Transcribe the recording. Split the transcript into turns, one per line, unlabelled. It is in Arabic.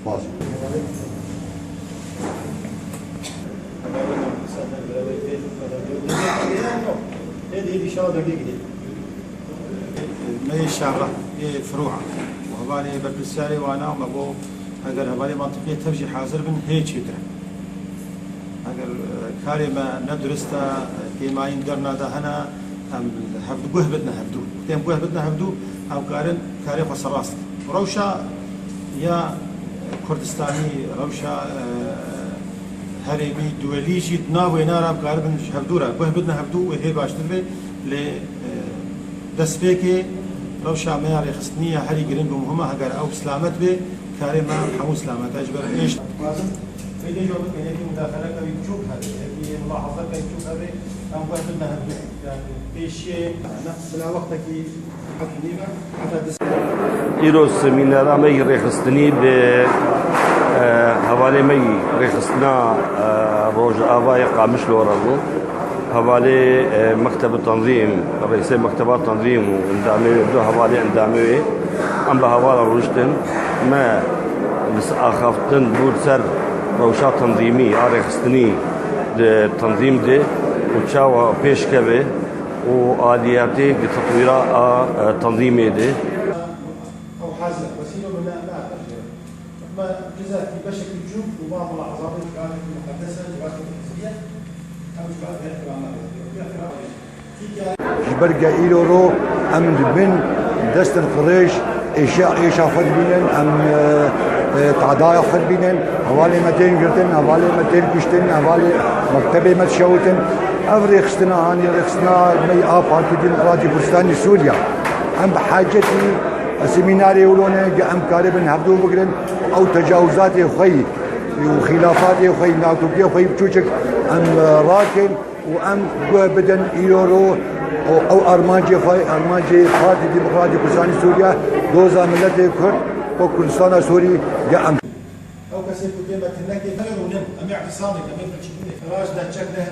سپاس.
ما الشارع فروعه وهبالي بالبساري وانا وابو اگر هبالي منطقيه تفجي حاضر من هيك يدرى اگر كاري ما ندرستا كيما يندرنا ده هنا ام هفدو بوه بدنا هفدو تيم بوه بدنا هفدو او قارن كاري فصراست روشا يا كردستاني روشا هرمي دولي جيت ناوي نارا بقارن هفدورا بوه بدنا هفدو وهي باشتر به ل دسبيكي روشا معيار خصنيه هري جرين بمهمه هجر او سلامت به كاري ما حمو سلامت اجبر ايش لازم في دي جواب كان يجي مداخله كان يشوف هذا في ملاحظه كان يشوف هذا ام واحد بدنا هدو يعني في شيء بلا وقتك
إيروس من رامي رخصتني ب حوالي مي رخصتنا روج آباء قامش لورانو حوالي مكتب التنظيم رئيس مكتبات التنظيم واندامي دو حوالي اندامي ام بحوالي روشتن ما اخافتن بود سر روشات تنظيمي رخصتني التنظيم دي وتشاو بيش كبه وآلياتي لتطوير تنظيمي دي
او حازه وسيله من لا ما جزء بشكل جوب وبعض الاعضاء كانت مقدسه جوات الحزبيه او جوات
جبرقة إيلو رو أم من دست الخريج إيشا خد بينن أم تعدايا خد بينن حوالي 200 قرتن حوالي 200 كشتن حوالي مكتبة متشوتن أفريق خستنا هاني رخصنا مي بارتي ديمقراطي كردستاني سوريا أم بحاجتي سيميناري ولونه أم كاربن هبدو بقرن أو تجاوزاتي خي وخلافاتي خي ناكوكي خي بتوشك أم راكن وأم بدن إيورو أو أرمانجي بارتي ديمقراطي كردستاني سوريا دوزا ملتي كرد وكردستان سوري يا أم
او كسي قدامك هناك غير ونم ام اعتصامك ام تشكيل فراش ده تشكله